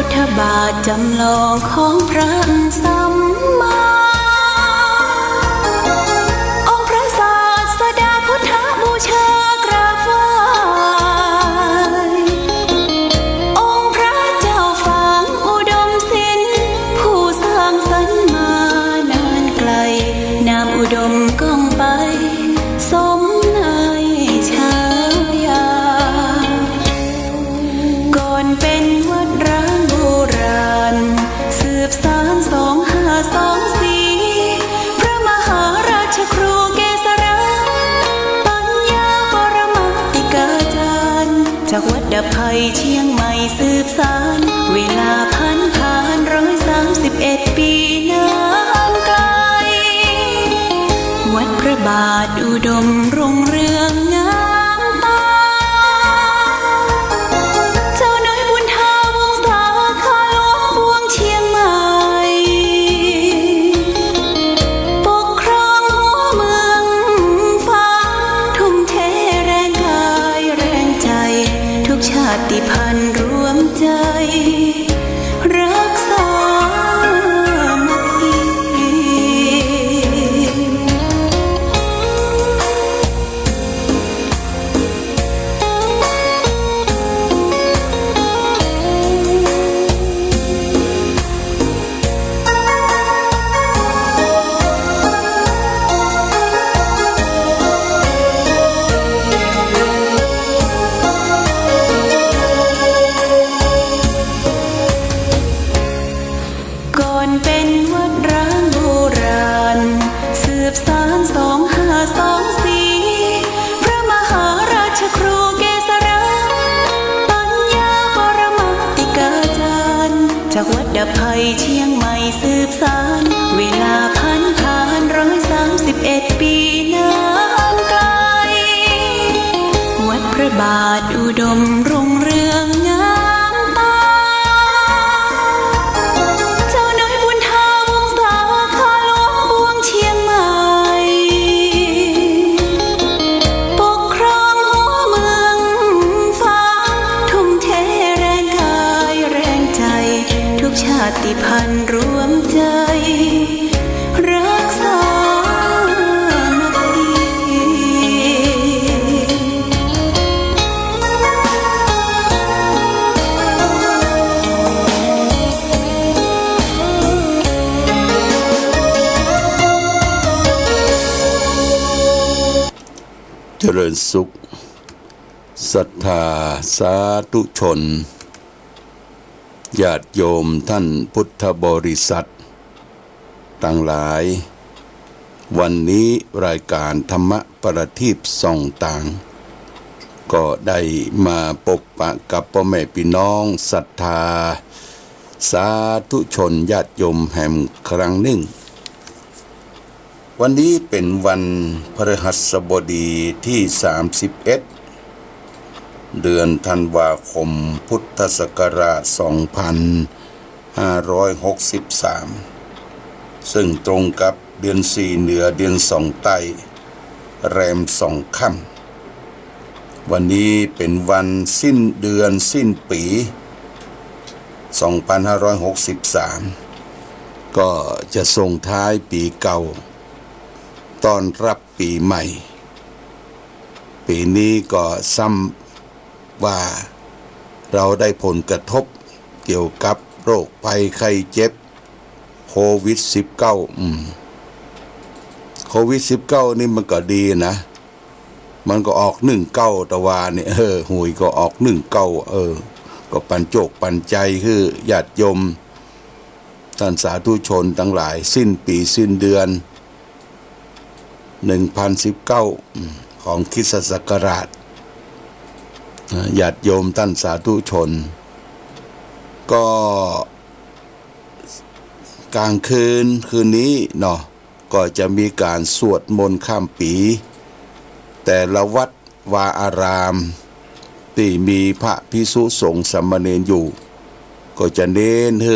พุทธบาทจำลองของพระสัมมาองค์พระศาสดาพุทธบูชากราบไหว้องค์พระเจ้าฝังอุดมศิลป์ผู้สร้างสรรค์มานานไกลนามอุดมก้องไปสมในฉายาก่อนเป็นวัดร้างโบราณสืบสาน2524พระมหาราชครูเกษราปัญญาปรมาติกาจารย์จากวัดดับภัยเชียงใหม่สืบสานเวลาผ่าน131 ปีนานไกลวัดพระบาทอุดมรุ่งเรืองงามตาเจ้าน้อยบุญทาวงศาข้าหลวงปวงเชียงใหม่ปกครองหัวเมืองฟ้าทุ่มเทแรงกายแรงใจทุกชาติพันธุ์รวมใจรักษามัคคีก่อนเป็นวัดร้างโบราณสืบสาน2524พระมหาราชครูเกษราปัญญาปรมาติกาจารย์จากวัดดับภัยเชียงใหม่สืบสานเวลาผ่าน131 ปีนานไกลวัดพระบาทอุดมรุ่งเรืองงามตาเจ้าน้อยบุญทาวงศาข้าหลวงปวงเชียงใหม่ปกครองหัวเมืองฟ้าทุ่มเทแรงกายแรงใจทุกชาติพันธุ์รวมใจรักษามัคคี เจริญสุขศรัทธาสาธุชนญาติโยมท่านพุทธบริษัทต่างหลายวันนี้รายการธรรมประทีปส่องต่างก็ได้มาพบปะกับพ่อแม่พี่น้องศรัทธาสาธุชนญาติโยมแห่งครั้งหนึ่งวันนี้เป็นวันพฤหัสบดีที่31เดือนธันวาคมพุทธศักราช2563ซึ่งตรงกับเดือน4เหนือเดือน2ใต้แรม2ค่ำวันนี้เป็นวันสิ้นเดือนสิ้นปี2563ก็จะส่งท้ายปีเก่าต้อนรับปีใหม่ปีนี้ก็ซ้ำว่าเราได้ผลกระทบเกี่ยวกับโรคภัยไข้เจ็บโควิด19โควิด19นี่มันก็ดีนะมันก็ออก19ตะวาเนี่ยหุยก็ออก19ก็ปันโจกปันใจคือญาติโยมท่านสาธุชนทั้งหลายสิ้นปีสิ้นเดือน1019ของคริสตศักราชญาติโยมท่านสาธุชนก็กลางคืนนี้เนาะก็จะมีการสวดมนต์ข้ามปีแต่ละวัดวาอารามที่มีพระภิกษุสงฆ์สามเณรอยู่ก็จะเน้นให้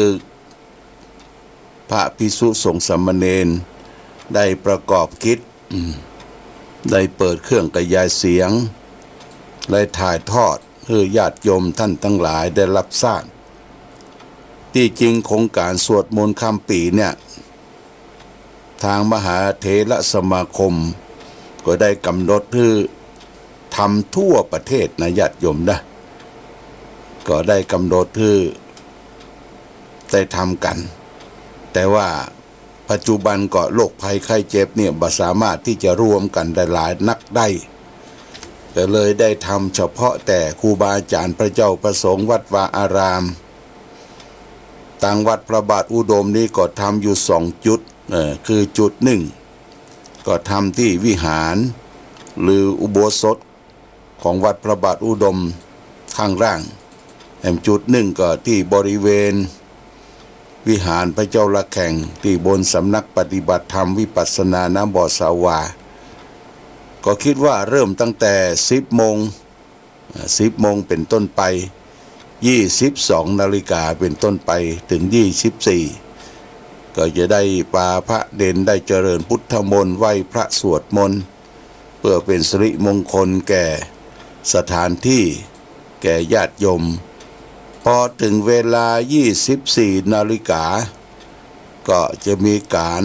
พระภิกษุสงฆ์สามเณรได้ประกอบกิจได้เปิดเครื่องกระจายเสียงได้ถ่ายทอดให้ญาติโยมท่านทั้งหลายได้รับทราบ ที่จริงโครงการสวดมนต์ข้ามปีเนี่ยทางมหาเถรสมาคมก็ได้กำหนดที่ทำทั่วประเทศนะญาติโยมนะก็ได้กำหนดที่ได้ทำกันแต่ว่าปัจจุบันก็โรคภัยไข้เจ็บเนี่ยบ่สามารถที่จะรวมกันได้หลายนักได้ก็เลยได้ทำเฉพาะแต่ครูบาอาจารย์พระเจ้าประสงค์วัดวาอารามต่างวัดพระบาทอุดมนี้ก็ทำอยู่2 จุดคือจุด1ก็ทำที่วิหารหรืออุโบสถของวัดพระบาทอุดมข้างล่างจุด1ก็ที่บริเวณวิหารพระเจ้าละแข่งที่บนสำนักปฏิบัติธรรมวิปัสสนาน้ำบ่อสาวาก็คิดว่าเริ่มตั้งแต่10 โมงเป็นต้นไป22 นาฬิกาเป็นต้นไปถึง24ก็จะได้ปาพระเด่นได้เจริญพุทธมนต์ไหว้พระสวดมนต์เพื่อเป็นสิริมงคลแก่สถานที่แก่ญาติโยมพอถึงเวลา24 นาฬิกาก็จะมีการ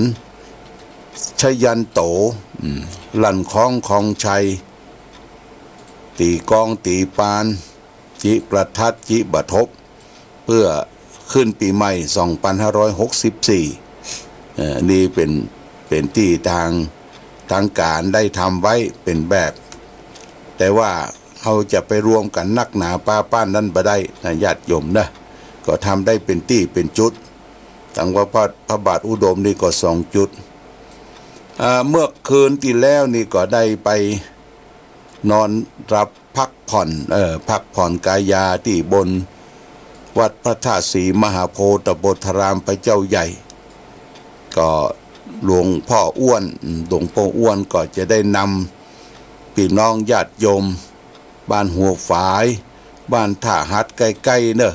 ชยันโตลั่นคล้องของชัยตีกองตีปานจิประทัดจิบทบเพื่อขึ้นปีใหม่2564นี่เป็นที่ทางการได้ทำไว้เป็นแบบแต่ว่าเขาจะไปรวมกันนักหนาป้าป้านนั้นบ่ได้นะญาติโยมนะก็ทำได้เป็นที่เป็นจุดตั้งว่าพระบาทอุดมนี่ก็2 จุดเมื่อคืนที่แล้วนี่ก็ได้ไปนอนรับพักผ่อนกายาที่บนวัดพระธาตุศรีมหาโพธิ์ตบลธารามพระเจ้าใหญ่ก็หลวงพ่ออ้วนก็จะได้นำพี่น้องญาติโยมบ้านหัวฝายบ้านท่าฮัดใกล้ๆเนอะ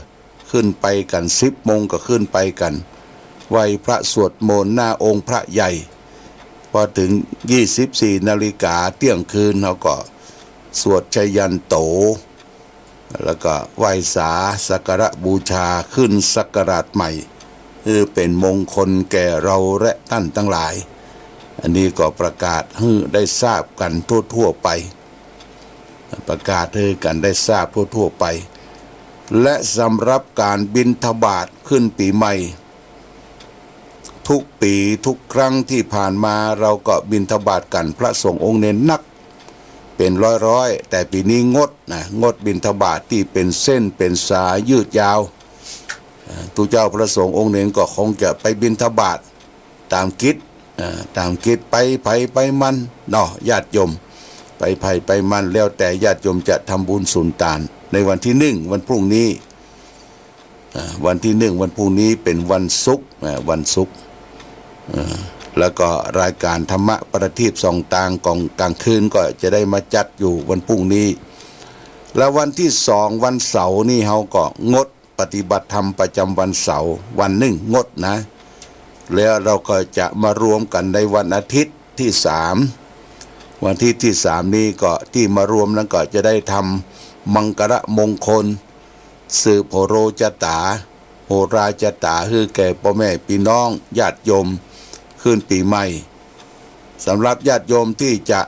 ขึ้นไปกัน10 โมงก็ขึ้นไปกันไหว้พระสวดมนต์หน้าองค์พระใหญ่พอถึง24 นาฬิกาเที่ยงคืนเขาก็สวดชยันโตแล้วก็ไหว้สาสักการะบูชาขึ้นศักราชใหม่คือเป็นมงคลแก่เราและท่านทั้งหลายอันนี้ก็ประกาศให้ได้ทราบกันทั่วๆไปประกาศให้กันได้ทราบทั่วๆไปและสำหรับการบิณฑบาตขึ้นปีใหม่ทุกปีทุกครั้งที่ผ่านมาเราก็บิณฑบาตกันพระสงฆ์องค์เน้นนักเป็นร้อยแต่ปีนี้งดบิณฑบาตที่เป็นเส้นเป็นสายยืดยาวตุเจ้าพระสงฆ์องค์เน้นก็คงจะไปบิณฑบาตตามกิจไปมันเนาะญาติโยมไปมันแล้วแต่ญาติโยมจะทำบุญสุนทานในวันที่1วันพรุ่งนี้วันที่1วันพรุ่งนี้เป็นวันศุกร์แล้วก็รายการธรรมะประทีปส่องตางของกลางคืนก็จะได้มาจัดอยู่วันพรุ่งนี้แล้ววันที่2วันเสาร์นี่เขาก็งดปฏิบัติธรรมประจำวันเสาร์วันหนึ่งงดนะแล้วเราก็จะมารวมกันในวันอาทิตย์ที่3วันที่3นี้ก็ที่มารวมนั้นก็จะได้ทำมังคละมงคลสืบโหราจตาคือแก่พ่อแม่พี่น้องญาติโยมขึ้นปีใหม่สำหรับญาติโยมที่จะ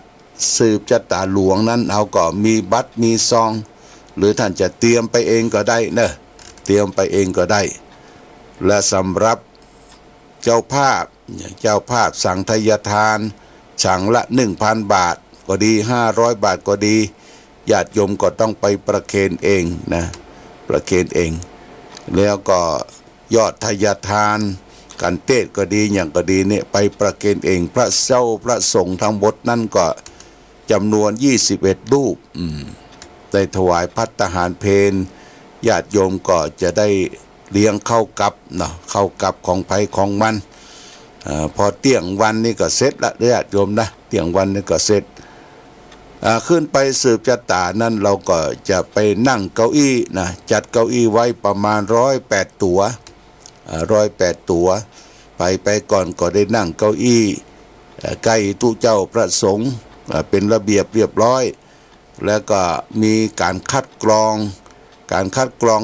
สืบชะตาหลวงนั้นเขาก็มีบัตรมีซองหรือท่านจะเตรียมไปเองก็ได้นะเตรียมไปเองก็ได้และสำหรับเจ้าภาพสั่งทายทานฉังละ 1,000 บาทก็ดี500 บาทก็ดีญาติโยมก็ต้องไปประเคนเองนะประเคนเองแล้วก็ยอดทายทานกันเทศก็ดีอย่างก็ดีเนี่ยไปประเคนเองพระเจ้าพระสงฆ์ทั้งหมดนั่นก็จำนวน21 รูปได้ถวายภัตตาหารเพลญาติโยมก็จะได้เลี้ยงเข้ากับเข้ากับของไผของมันพอเที่ยงวันนี่ก็เสร็จละญาติโยมนะเที่ยงวันนี่ก็เสร็จขึ้นไปสืบชะตานั้นเราก็จะไปนั่งเก้าอี้นะจัดเก้าอี้ไว้ประมาณ108 ตัว108 ตัวไปก่อนก็ได้นั่งเก้าอี้ใกล้ตู้เจ้าพระสงฆ์เป็นระเบียบเรียบร้อยแล้วก็มีการคัดกรอง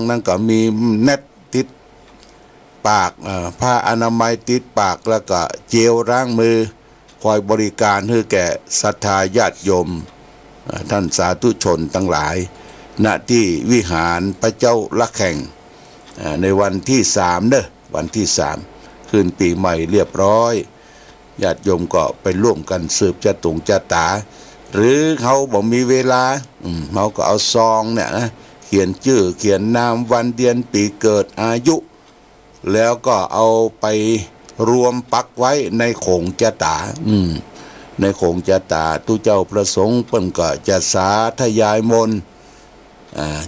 นั้นก็มีแนตติด ปากผ้าอนามัยติดปากแล้วก็เจลล้างมือคอยบริการให้แก่ศรัทธาญาติโยมท่านสาธุชนทั้งหลายณที่วิหารพระเจ้าละแข่งในวันที่3เด้อวันที่3ขึ้นปีใหม่เรียบร้อยญาติโยมก็ไปร่วมกันสืบจะตุงจะตาหรือเขาบอกมีเวลาเขาก็เอาซองเนี่ยนะเขียนชื่อเขียนนามวันเดือนปีเกิดอายุแล้วก็เอาไปรวมปักไว้ในโขงจะตาในโขงจะตาทุเจ้าประสงค์เปิ้นก็จะสาธยายมนต์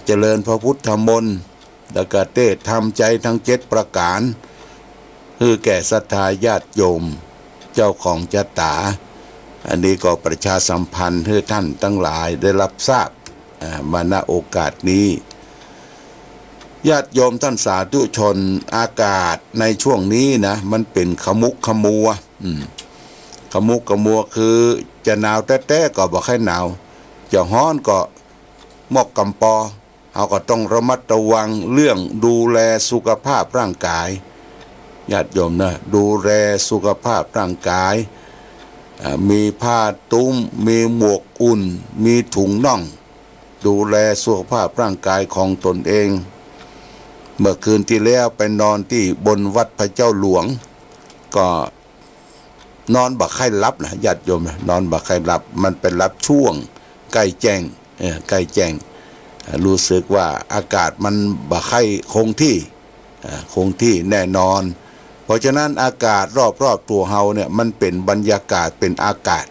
เจริญพระพุทธมนต์แล้วก็เทศน์ทำใจทั้ง7ประการคือแก่ศรัทธาญาติโยมเจ้าของจะตาอันนี้ก็ประชาสัมพันธ์ให้ท่านทั้งหลายได้รับทราบมาณโอกาสนี้ญาติโยมท่านสาธุชนอากาศในช่วงนี้นะมันเป็นขมุกขมัวขมุกขมัวคือจะหนาวแต้ๆก็บ่ค่อยหนาวจะร้อนก็หมอกกำปอเราก็ต้องระมัดระวังเรื่องดูแลสุขภาพร่างกายญาติโยมนะดูแลสุขภาพร่างกายมีผ้าตุ้มมีหมวกอุ่นมีถุงน่องดูแลสุขภาพร่างกายของตนเองเมื่อคืนที่แล้วไปนอนที่บนวัดพระเจ้าหลวงก็นอนบักไข้รับนะญาติโยมนะนอนบักไข้รับมันเป็นรับช่วงใกล้แจ้งใกล้แจ้งรู้สึกว่าอากาศมันบักไข้คงที่แน่นอนเพราะฉะนั้นอากาศรอบๆตัวเฮาเนี่ยมันเป็นบรรยากาศเป็นอากาศ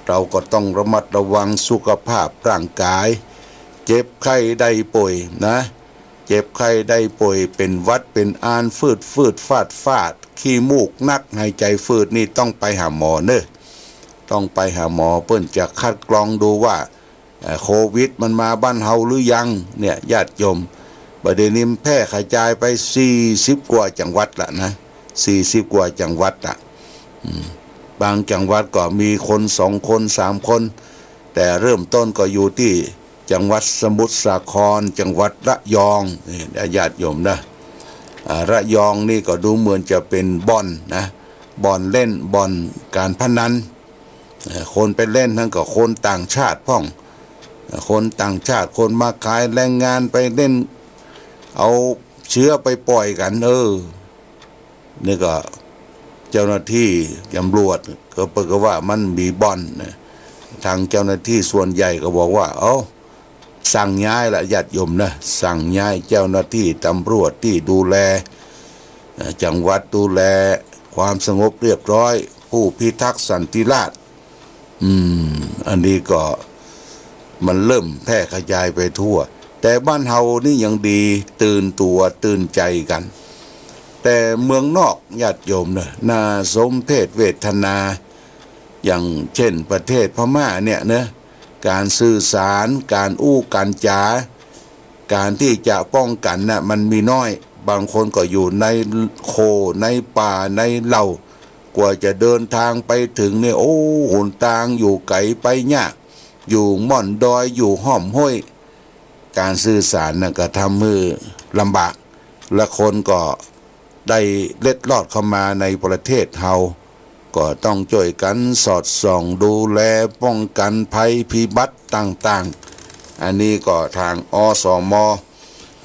เราก็ต้องระมัดระวังสุขภาพร่างกายเจ็บไข้ได้ป่วยนะเจ็บไข้ได้ป่วยเป็นหวัดเป็นอ้านฟืดฟาดขี้มูกนักหายใจฟืดนี่ต้องไปหาหมอเนอะต้องไปหาหมอเพิ่นจะคัดกรองดูว่าโควิดมันมาบ้านเฮาหรือยังเนี่ยญาติโยมประเด็นนี้แพร่กระจายไป40กว่าจังหวัดละนะ40กว่าจังหวัดอะบางจังหวัดก็มีคน2คน3คนแต่เริ่มต้นก็อยู่ที่จังหวัดสมุทรสาครจังหวัดระยองนี่ญาติโยมนะระยองนี่ก็ดูเหมือนจะเป็นบ่อนนะบ่อนเล่นบ่อนการพนันคนไปเล่นทั้งก็คนต่างชาติพ่องคนต่างชาติคนมาขายแรงงานไปเล่นเอาเชื้อไปปล่อยกันนี่ก็เจ้าหน้าที่ตำรวจก็เปิดว่ามันมีบ่อนทางเจ้าหน้าที่ส่วนใหญ่ก็บอกว่าสั่งย้ายละญาติโยมนะสั่งย้ายเจ้าหน้าที่ตำรวจที่ดูแลจังหวัดดูแลความสงบเรียบร้อยผู้พิทักษ์สันติราษฎร์อันนี้ก็มันเริ่มแพร่กระจายไปทั่วแต่บ้านเฮานี่ยังดีตื่นตัวตื่นใจกันแต่เมืองนอกญาติโยมนะน่าสมเพชเวทนาอย่างเช่นประเทศพม่าเนี่ยนะการสื่อสารการการจาการที่จะป้องกันน่ะมันมีน้อยบางคนก็อยู่ในโคในป่าในเหล่ากว่าจะเดินทางไปถึงเนี่ยหนทางอยู่ไกลไปยากอยู่ม่อนดอยอยู่ห้อมห้วยการสื่อสารน่ะก็ทำมือลำบากและคนก็ได้เล็ดลอดเข้ามาในประเทศเฮาก็ต้องช่วยกันสอดส่องดูแลป้องกันภัยพิบัติต่างๆอันนี้ก็ทางอสม.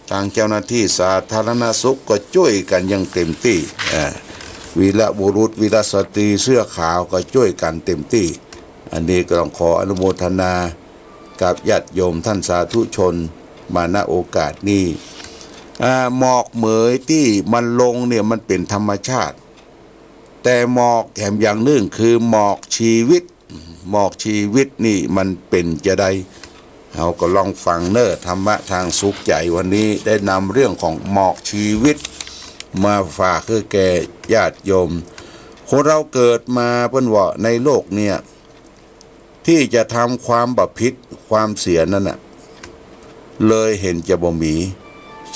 ทางเจ้าหน้าที่สาธารณสุขก็ช่วยกันอย่างเต็มที่วีรบุรุษวีรสตรีเสื้อขาวก็ช่วยกันเต็มที่อันนี้ก็ต้องขออนุโมทนากับญาติโยมท่านสาธุชนมาณโอกาสนี้หมอกเหมยที่มันลงเนี่ยมันเป็นธรรมชาติแต่หมอกแถมอย่างหนึ่งคือหมอกชีวิตนี่มันเป็นจะได้เราก็ลองฟังธรรมะทางสุขใจวันนี้ได้นำเรื่องของหมอกชีวิตมาฝากคือแก่ญาติโยมคนเราเกิดมาเพิ่นว่าในโลกเนี่ยที่จะทำความบาปผิดความเสียนั่นน่ะเลยเห็นจะบ่มี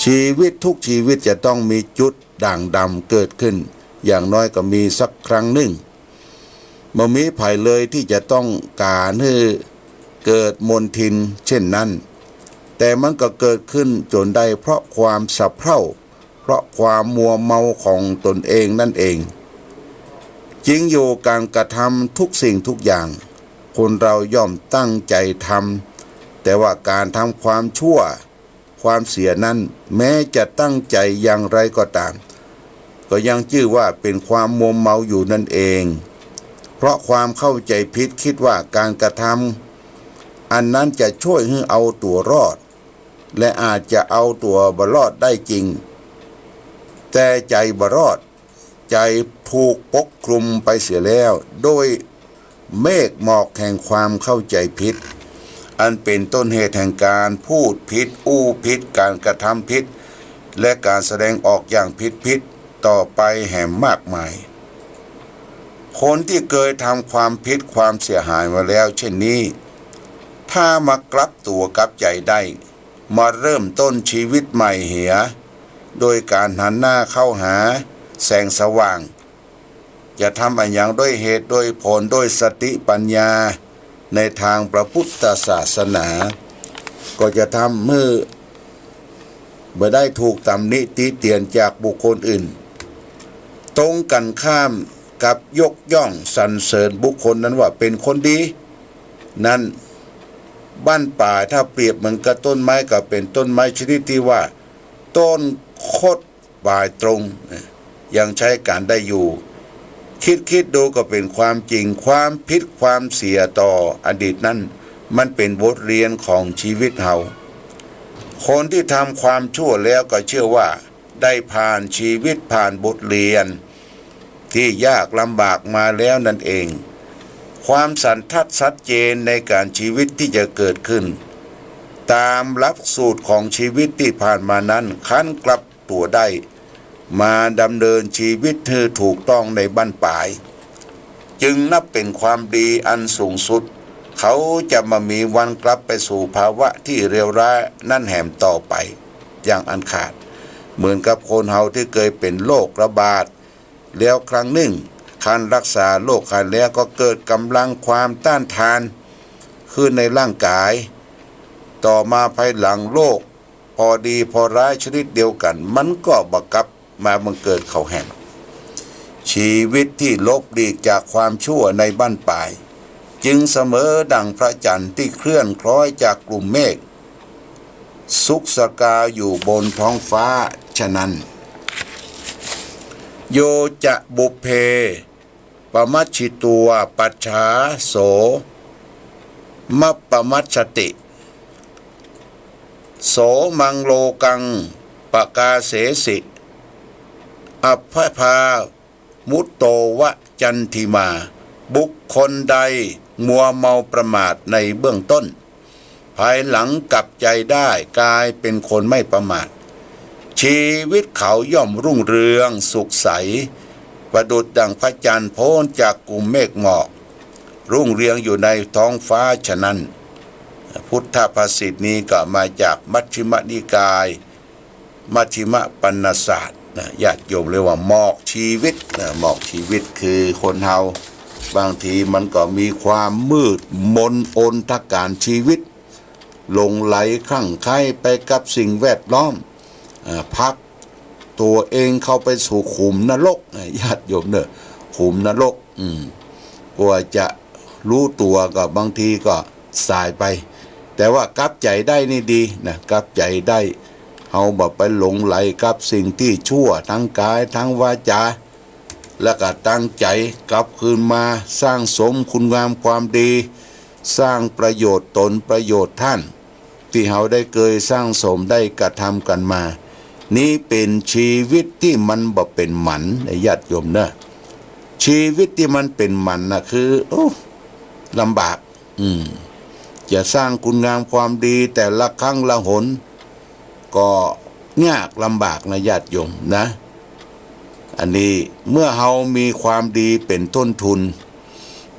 ชีวิตทุกชีวิตจะต้องมีจุดด่างดำเกิดขึ้นอย่างน้อยก็มีสักครั้งหนึ่งบ่มีไผเลยที่จะต้องการให้เกิดมนทินเช่นนั้นแต่มันก็เกิดขึ้นจนได้เพราะความสะเพร่า เพราะความมัวเมาของตนเองนั่นเองจริงอยู่การกระทำทุกสิ่งทุกอย่างคนเราย่อมตั้งใจทำแต่ว่าการทำความชั่วความเสียนั้นแม้จะตั้งใจอย่างไรก็ตามก็ยังชื่อว่าเป็นความมัวเมาอยู่นั่นเองเพราะความเข้าใจผิดคิดว่าการกระทำอันนั้นจะช่วยให้เอาตัวรอดและอาจจะเอาตัวบ่รอดได้จริงแต่ใจบ่รอดใจถูกปกคลุมไปเสียแล้วโดยเมฆหมอกแห่งความเข้าใจผิดอันเป็นต้นเหตุแห่งการพูดผิดอู้ผิดการกระทำผิดและการแสดงออกอย่างผิดต่อไปแห่งมากมายคนที่เคยทำความผิดความเสียหายมาแล้วเช่นนี้ถ้ามากลับตัวกลับใจได้มาเริ่มต้นชีวิตใหม่เหียโดยการหันหน้าเข้าหาแสงสว่างจะทำอันอย่างด้วยเหตุด้วยผลด้วยสติปัญญาในทางพระพุทธศาสนาก็จะทำเมื่อบ่ได้ถูกตำหนิติเตียนจากบุคคลอื่นตรงกันข้ามกับยกย่องสรรเสริญบุคคลนั้นว่าเป็นคนดีนั้นบ้านป่าถ้าเปรียบเหมือนกับต้นไม้ก็เป็นต้นไม้ชนิดที่ว่าต้นคดปลายตรงยังใช้การได้อยู่คิดดูก็เป็นความจริงความผิดความเสียต่ออดีตนั้นมันเป็นบทเรียนของชีวิตเฮาคนที่ทำความชั่วแล้วก็เชื่อว่าได้ผ่านชีวิตผ่านบทเรียนที่ยากลำบากมาแล้วนั่นเองความสันทัดชัดเจนในการชีวิตที่จะเกิดขึ้นตามหลักสูตรของชีวิตที่ผ่านมานั้นคันกลับตัวได้มาดำเนินชีวิตที่ถูกต้องในบั้นปลายจึงนับเป็นความดีอันสูงสุดเขาจะมามีวันกลับไปสู่ภาวะที่เลวร้ายนั่นแหมต่อไปอย่างอันขาดเหมือนกับคนเฮาที่เคยเป็นโรคระบาดแล้วครั้งหนึ่งการรักษาโรคคันแล้วก็เกิดกำลังความต้านทานขึ้นในร่างกายต่อมาภายหลังโรคพอดีพอร้ายชนิดเดียวกันมันก็บังคับมาบังเกิดเขาแห่งชีวิตที่ลบหลีกจากความชั่วในบั้นปลายจึงเสมอดังพระจันทร์ที่เคลื่อนคล้อยจากกลุ่มเมฆสุกสกาอยู่บนท้องฟ้าฉะนั้นโยจะบุพเพปมัชชิตัวปัจฉาโสมัปปมัชชติโสมังโลกังปกาเสสิอัพพามุตโตวะจันทิมาบุคคลใดมัวเมาประมาทในเบื้องต้นภายหลังกลับใจได้กลายเป็นคนไม่ประมาทชีวิตเขาย่อมรุ่งเรืองสุขใสประดุจดังพระจันทร์โพ้นจากกลุ่มเมฆหมอกรุ่งเรืองอยู่ในท้องฟ้าฉะนั้นพุทธภาษิตนี้ก็มาจากมัชฌิมนิกายมัชฌิมปัญนศาสตร์ญาติโยมเรียกว่าหมอกชีวิตหมอกชีวิตคือคนเฮาบางทีมันก็มีความมืดมนอนทการชีวิตหลงไหลคลั่งไคล้ไปกับสิ่งแวดล้อมพักตัวเองเข้าไปสู่ขุมนรกญาติโยมเนอะขุมนรกกว่าจะรู้ตัวก็บางทีก็สายไปแต่ว่ากลับใจได้นี่ดีนะกลับใจได้เฮาบ่ไปหลงไหลกับสิ่งที่ชั่วทั้งกายทั้งวาจาแล้วก็ตั้งใจกลับคืนมาสร้างสมคุณงามความดีสร้างประโยชน์ตนประโยชน์ท่านที่เฮาได้เคยสร้างสมได้กระทำกันมานี้เป็นชีวิตที่มันบ่เป็นหมันญาติโยมนะชีวิตที่มันเป็นหมันนะคือลำบากจะสร้างคุณงามความดีแต่ละครั้งละหนก็ยากลำบากนะญาติโยมนะอันนี้เมื่อเฮามีความดีเป็นต้นทุน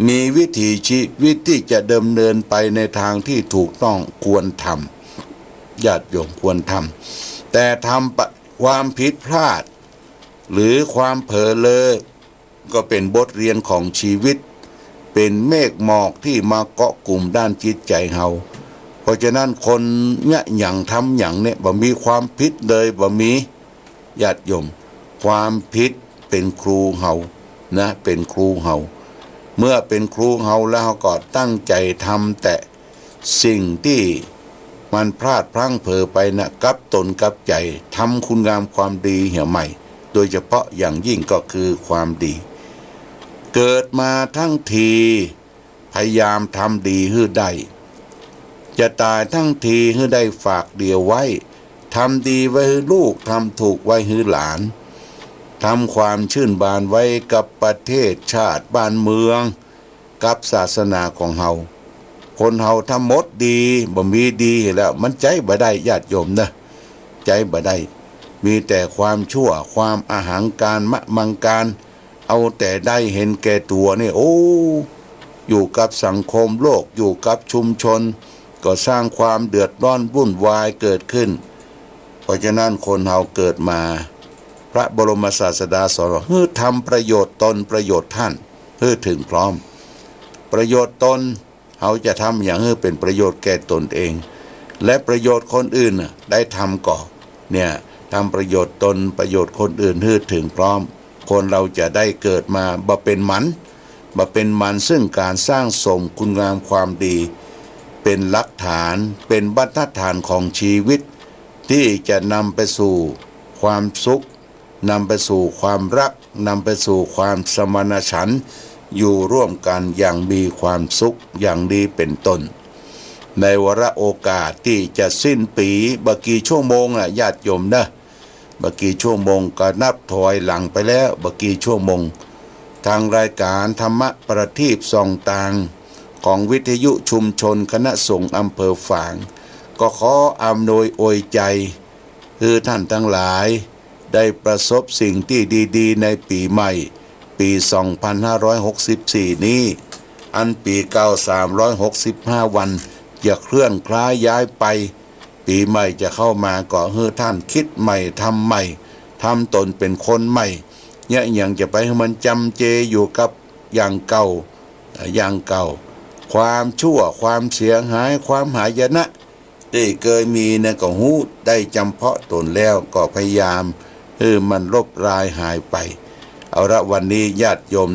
มีวิถีชีวิตที่จะดำเนินไปในทางที่ถูกต้องควรทำญาติโยมควรทำแต่ทำความผิดพลาดหรือความเผลอเลอก็เป็นบทเรียนของชีวิตเป็นเมฆหมอกที่มาเกาะกลุ่มด้านจิตใจเฮาเพราะฉะนั้นคนเนี่ยอย่างทำอย่างเนี่ยบ่มีความผิดเลยบ่มี ญาติโยมความผิดเป็นครูเฮานะเป็นครูเฮาเมื่อเป็นครูเฮาแล้วเฮาก็ตั้งใจทำแต่สิ่งที่มันพลาดพลั้งเผลอไปนะกับตนกับใจทำคุณงามความดีเหี่ยวใหม่โดยเฉพาะอย่างยิ่งก็คือความดี เกิดมาทั้งทีพยายามทำดีให้ได้จะตายทั้งทีให้ได้ฝากเดียวไว้ทำดีไว้ให้ลูกทำถูกไว้ให้หลานทำความชื่นบานไว้กับประเทศชาติบ้านเมืองกับศาสนาของเฮาคนเฮาทำหมดดีบ่มีดีแล้วมันใจบ่ได้ญาติโยมนะใจบ่ได้มีแต่ความชั่วความอาหังการมะมังการเอาแต่ได้เห็นแก่ตัวนี่โอ้อยู่กับสังคมโลกอยู่กับชุมชนก็สร้างความเดือดร้อนวุ่นวายเกิดขึ้นเพราะฉะนั้นคนเฮาเกิดมาพระบรมศาสดาสอนให้ทำประโยชน์ตนประโยชน์ท่านให้ถึงพร้อมประโยชน์ตนเขาจะทำอย่างให้เป็นประโยชน์แก่ตนเองและประโยชน์คนอื่นได้ทำก่อนเนี่ยทำประโยชน์ตนประโยชน์คนอื่นให้ถึงพร้อมคนเราจะได้เกิดมาบ่เป็นมันซึ่งการสร้างสมคุณงามความดีเป็นหลักฐานเป็นบรรทัดฐานของชีวิตที่จะนำไปสู่ความสุขนำไปสู่ความรักนำไปสู่ความสมานฉันท์อยู่ร่วมกันอย่างมีความสุขอย่างดีเป็นต้นในวาระโอกาสที่จะสิ้นปีบกี่ชั่วโมงญาติโยมนะบกี่ชั่วโมงก็นับถอยหลังไปแล้วบกี่ชั่วโมงทางรายการธรรมะประทีปส่องต่างของวิทยุชุมชนคณะสงฆ์อำเภอฝางก็ขออำนวยอวยใจคือท่านทั้งหลายได้ประสบสิ่งที่ดีๆในปีใหม่ปี2564นี้อันปีเก่า365วันจะเคลื่อนคล้ายย้ายไปปีใหม่จะเข้ามาก็ให้ท่านคิดใหม่ทำใหม่ทำตนเป็นคนใหม่เนี่ยอย่างจะไปให้มันจำเจอยู่กับอย่างเก่าความชั่วความเสียหายความหายนะที่เคยมีนะก็หูได้จำเพาะตนแล้วก็พยายามมันลบรายหายไปเอาละวันนี้ญาติโยม